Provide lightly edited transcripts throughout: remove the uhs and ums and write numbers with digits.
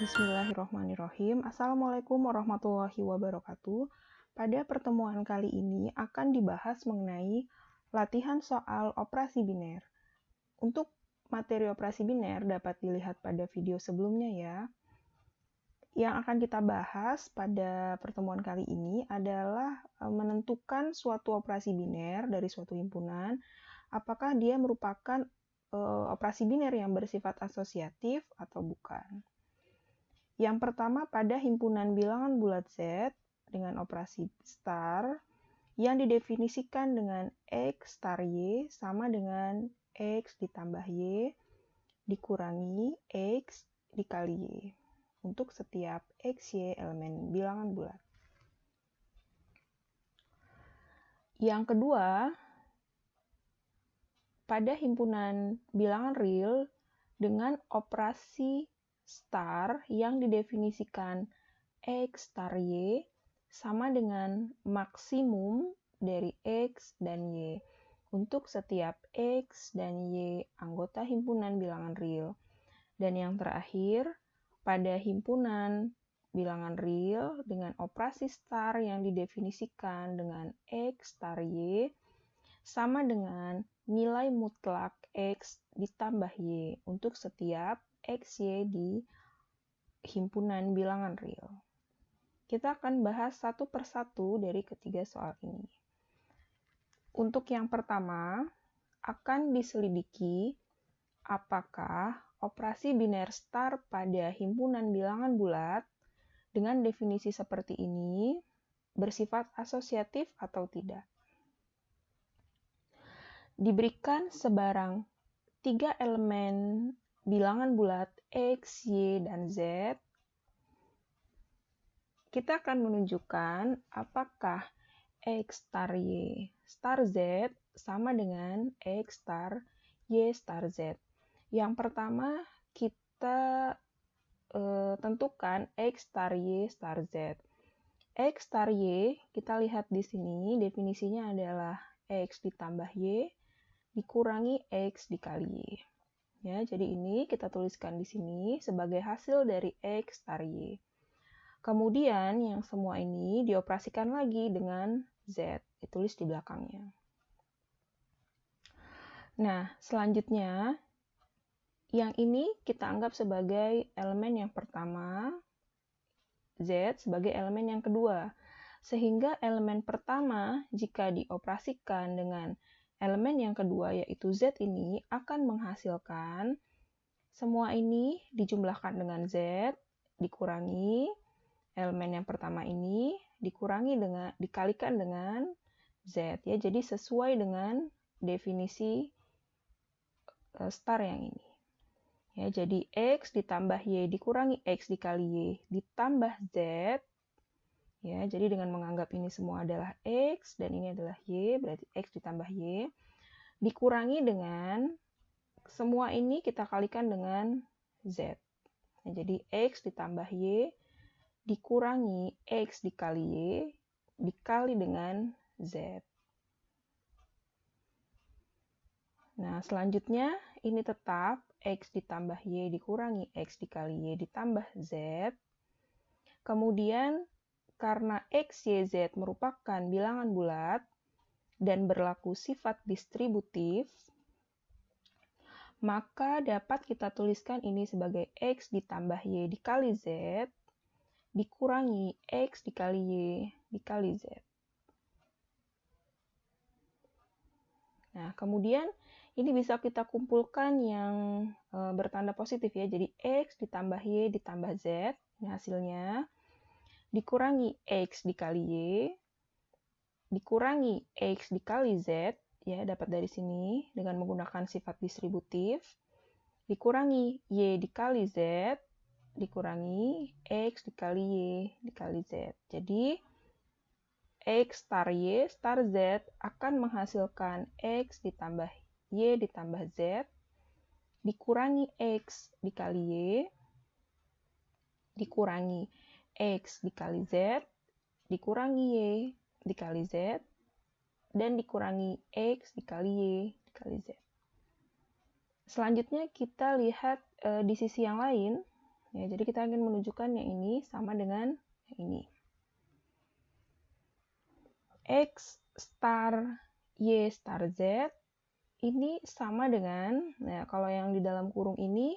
Bismillahirrahmanirrahim. Assalamualaikum warahmatullahi wabarakatuh. Pada pertemuan kali ini akan dibahas mengenai latihan soal operasi biner. Untuk materi operasi biner dapat dilihat pada video sebelumnya ya. Yang akan kita bahas pada pertemuan kali ini adalah menentukan suatu operasi biner dari suatu himpunan, apakah dia merupakan operasi biner yang bersifat asosiatif atau bukan. Yang pertama pada himpunan bilangan bulat Z dengan operasi star yang didefinisikan dengan X star Y sama dengan X ditambah Y dikurangi X dikali Y untuk setiap X, Y elemen bilangan bulat. Yang kedua, pada himpunan bilangan real dengan operasi star yang didefinisikan X star Y sama dengan maksimum dari X dan Y untuk setiap X dan Y anggota himpunan bilangan real. Dan yang terakhir, pada himpunan bilangan real dengan operasi star yang didefinisikan dengan X star Y sama dengan nilai mutlak X ditambah Y untuk setiap X, Y di himpunan bilangan real. Kita akan bahas satu persatu dari ketiga soal ini. Untuk yang pertama, akan diselidiki apakah operasi biner star pada himpunan bilangan bulat dengan definisi seperti ini bersifat asosiatif atau tidak. Diberikan sebarang 3 elemen bilangan bulat X, Y, dan Z, kita akan menunjukkan apakah X star Y star Z sama dengan X star Y star Z. Yang pertama kita tentukan X star Y star Z. X star Y kita lihat di sini definisinya adalah X ditambah Y dikurangi X dikali Y. Ya, jadi ini kita tuliskan di sini sebagai hasil dari X star Y. Kemudian yang semua ini dioperasikan lagi dengan Z, ditulis di belakangnya. Nah, selanjutnya yang ini kita anggap sebagai elemen yang pertama, Z sebagai elemen yang kedua. Sehingga elemen pertama jika dioperasikan dengan elemen yang kedua yaitu Z ini akan menghasilkan semua ini dijumlahkan dengan Z dikurangi elemen yang pertama ini dikalikan dengan Z ya. Jadi sesuai dengan definisi star yang ini. Ya, jadi X ditambah Y dikurangi X dikali Y ditambah Z. Ya, jadi dengan menganggap ini semua adalah X dan ini adalah Y, berarti X ditambah Y dikurangi dengan semua ini kita kalikan dengan Z. Nah, jadi X ditambah Y dikurangi X dikali Y dikali dengan Z. Nah, selanjutnya ini tetap X ditambah Y dikurangi X dikali Y ditambah Z. Kemudian karena X, Y, Z merupakan bilangan bulat dan berlaku sifat distributif, maka dapat kita tuliskan ini sebagai X ditambah Y dikali Z dikurangi X dikali Y dikali Z. Nah, kemudian ini bisa kita kumpulkan yang bertanda positif ya. Jadi X ditambah Y ditambah Z, ini hasilnya, dikurangi X dikali Y, dikurangi X dikali Z, ya dapat dari sini dengan menggunakan sifat distributif, dikurangi Y dikali Z, dikurangi X dikali Y dikali Z. Jadi X star Y star Z akan menghasilkan X ditambah Y ditambah Z, dikurangi X dikali Y, dikurangi X dikali Z, dikurangi Y dikali Z, dan dikurangi X dikali Y dikali Z. Selanjutnya kita lihat di sisi yang lain, Ya, jadi kita ingin menunjukkan yang ini sama dengan yang ini. X star Y star Z ini sama dengan, nah kalau yang di dalam kurung ini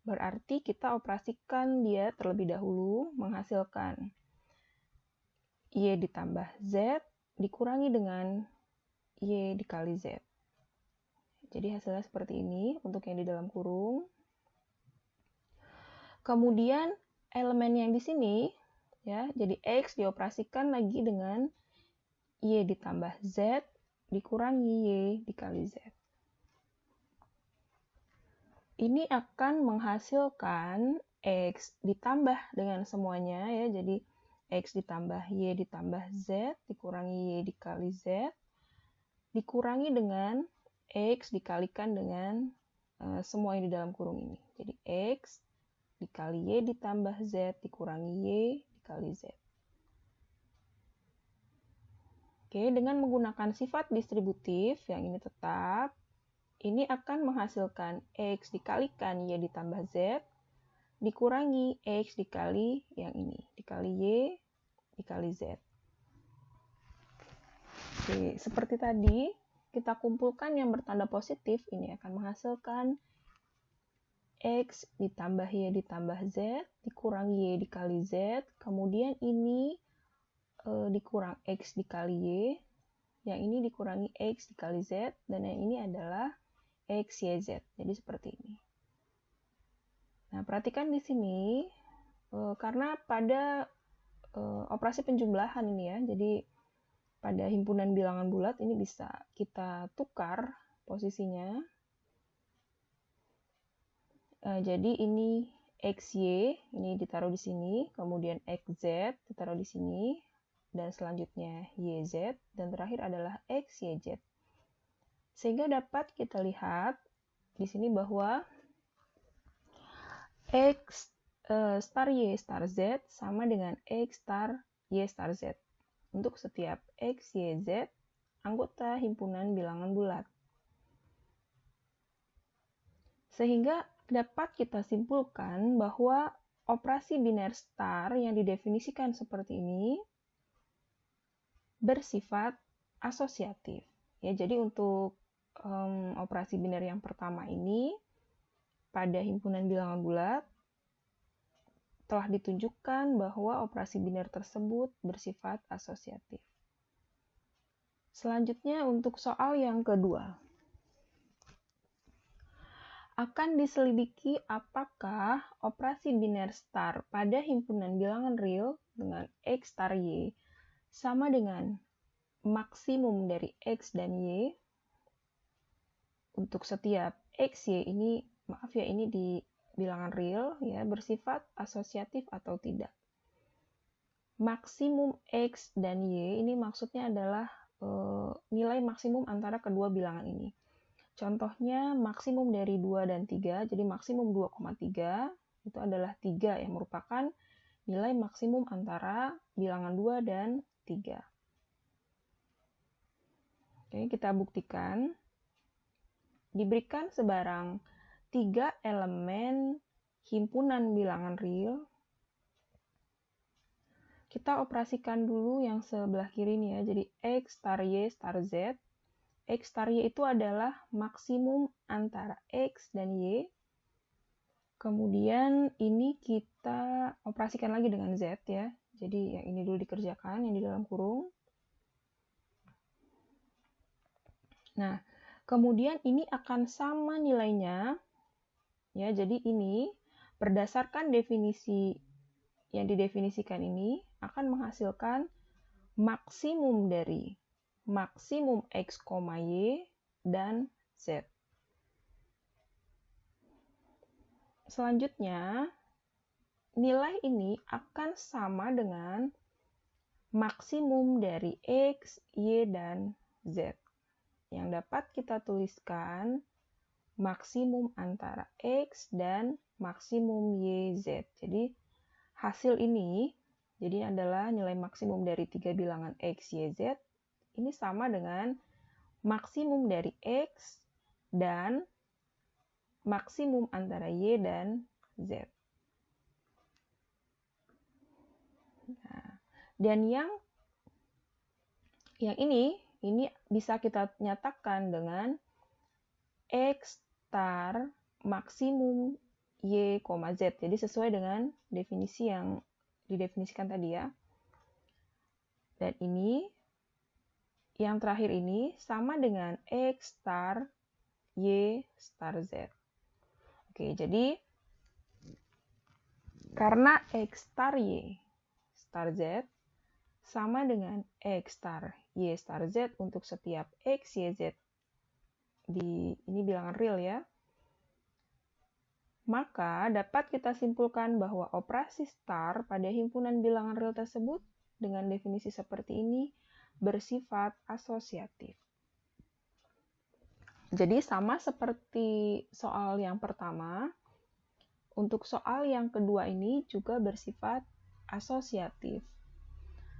berarti kita operasikan dia terlebih dahulu menghasilkan Y ditambah Z dikurangi dengan Y dikali Z. Jadi hasilnya seperti ini untuk yang di dalam kurung. Kemudian elemen yang di sini, ya, jadi X dioperasikan lagi dengan Y ditambah Z dikurangi Y dikali Z. Ini akan menghasilkan X ditambah dengan semuanya, ya, jadi X ditambah Y ditambah Z dikurangi Y dikali Z dikurangi dengan X dikalikan dengan semua yang di dalam kurung ini. Jadi X dikali Y ditambah Z dikurangi Y dikali Z. Oke, dengan menggunakan sifat distributif yang ini tetap, ini akan menghasilkan X dikalikan Y ditambah Z dikurangi X dikali yang ini, dikali Y dikali Z. Oke, seperti tadi, kita kumpulkan yang bertanda positif, ini akan menghasilkan X ditambah Y ditambah Z dikurangi Y dikali Z, kemudian ini dikurang X dikali Y, yang ini dikurangi X dikali Z, dan yang ini adalah X, Y, Z. Jadi seperti ini. Nah, perhatikan di sini, karena pada operasi penjumlahan ini ya, jadi pada himpunan bilangan bulat ini bisa kita tukar posisinya. Jadi ini XY, ini ditaruh di sini, kemudian XZ ditaruh di sini, dan selanjutnya YZ, dan terakhir adalah XYZ. Sehingga dapat kita lihat di sini bahwa X star Y star Z sama dengan X star Y star Z untuk setiap X, Y, Z anggota himpunan bilangan bulat. Sehingga dapat kita simpulkan bahwa operasi biner star yang didefinisikan seperti ini bersifat asosiatif. Ya, jadi untuk operasi biner yang pertama ini pada himpunan bilangan bulat telah ditunjukkan bahwa operasi biner tersebut bersifat asosiatif. Selanjutnya untuk soal yang kedua. Akan diselidiki apakah operasi biner star pada himpunan bilangan real dengan X star Y sama dengan maksimum dari X dan Y untuk setiap X, Y ini, maaf ya, ini di bilangan real ya, bersifat asosiatif atau tidak. Maksimum X dan Y ini maksudnya adalah nilai maksimum antara kedua bilangan ini. Contohnya maksimum dari 2 dan 3, jadi maksimum 2,3 itu adalah 3 yang merupakan nilai maksimum antara bilangan 2 dan 3. Oke, kita buktikan. Diberikan sebarang 3 elemen himpunan bilangan real. Kita operasikan dulu yang sebelah kiri nih ya, jadi X star Y star Z. X star Y itu adalah maksimum antara X dan Y. Kemudian ini kita operasikan lagi dengan Z ya. Jadi yang ini dulu dikerjakan, yang di dalam kurung. Nah, kemudian ini akan sama nilainya. Ya, jadi ini berdasarkan definisi yang didefinisikan ini akan menghasilkan maksimum dari maksimum X, Y, dan Z. Selanjutnya, nilai ini akan sama dengan maksimum dari X, Y, dan Z. Yang dapat kita tuliskan maksimum antara X dan maksimum Y, Z. Jadi, hasil ini jadi adalah nilai maksimum dari 3 bilangan X, Y, Z. Ini sama dengan maksimum dari X dan maksimum antara Y dan Z. Dan yang ini bisa kita nyatakan dengan X star maksimum Y, Z. Jadi sesuai dengan definisi yang didefinisikan tadi ya. Dan ini, yang terakhir ini sama dengan X star Y star Z. Oke, jadi karena X star Y star Z sama dengan X star Y star Z untuk setiap X, Y, Z. Ini bilangan real ya. Maka dapat kita simpulkan bahwa operasi star pada himpunan bilangan real tersebut dengan definisi seperti ini bersifat asosiatif. Jadi sama seperti soal yang pertama, untuk soal yang kedua ini juga bersifat asosiatif.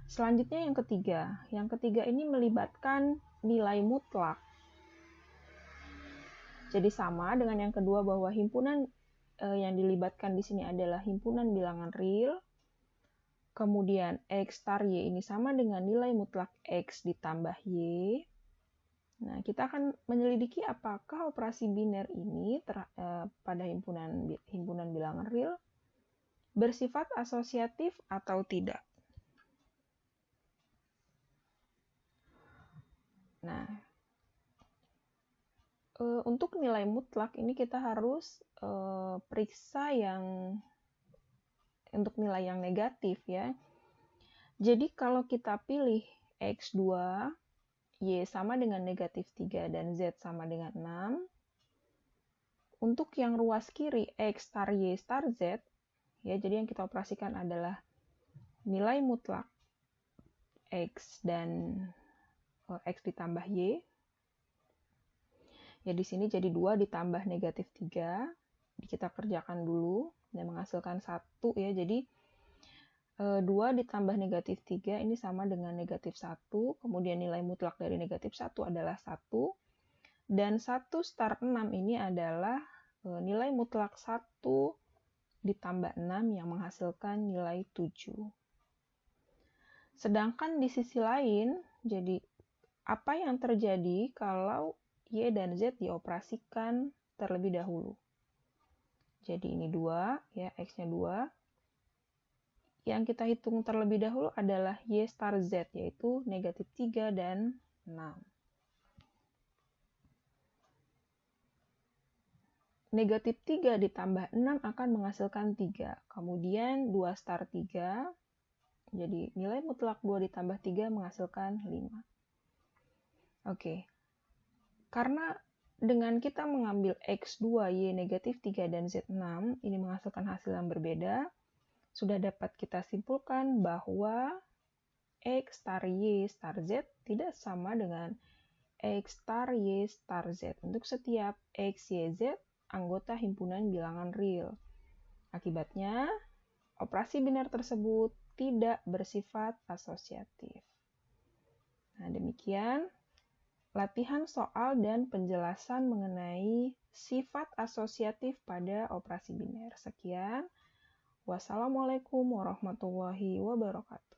Selanjutnya yang ketiga. Yang ketiga ini melibatkan nilai mutlak. Jadi sama dengan yang kedua bahwa himpunan yang dilibatkan di sini adalah himpunan bilangan real. Kemudian X star Y ini sama dengan nilai mutlak X ditambah Y. Nah, kita akan menyelidiki apakah operasi biner ini pada himpunan bilangan real bersifat asosiatif atau tidak. Nah, untuk nilai mutlak ini kita harus periksa untuk nilai yang negatif ya. Jadi kalau kita pilih X2, Y sama dengan negatif 3 dan Z sama dengan 6, untuk yang ruas kiri X star Y star Z, ya jadi yang kita operasikan adalah nilai mutlak X dan X ditambah Y. Ya di sini jadi 2 ditambah negatif 3. Kita kerjakan dulu dan menghasilkan 1 ya. Jadi 2 ditambah negatif 3 ini sama dengan negatif 1. Kemudian nilai mutlak dari negatif 1 adalah 1. Dan 1 star 6 ini adalah nilai mutlak 1 ditambah 6 yang menghasilkan nilai 7. Sedangkan di sisi lain, jadi apa yang terjadi kalau Y dan Z dioperasikan terlebih dahulu? Jadi ini 2, ya X-nya 2. Yang kita hitung terlebih dahulu adalah Y star Z, yaitu negatif 3 dan 6. Negatif 3 ditambah 6 akan menghasilkan 3. Kemudian 2 star 3, jadi nilai mutlak 2 ditambah 3 menghasilkan 5. Oke. Karena dengan kita mengambil X2, Y negatif 3, dan Z6, ini menghasilkan hasil yang berbeda, sudah dapat kita simpulkan bahwa X star Y star Z tidak sama dengan X star Y star Z untuk setiap X, Y, Z anggota himpunan bilangan real. Akibatnya, operasi biner tersebut tidak bersifat asosiatif. Nah, demikian latihan soal dan penjelasan mengenai sifat asosiatif pada operasi biner. Sekian. Wassalamualaikum warahmatullahi wabarakatuh.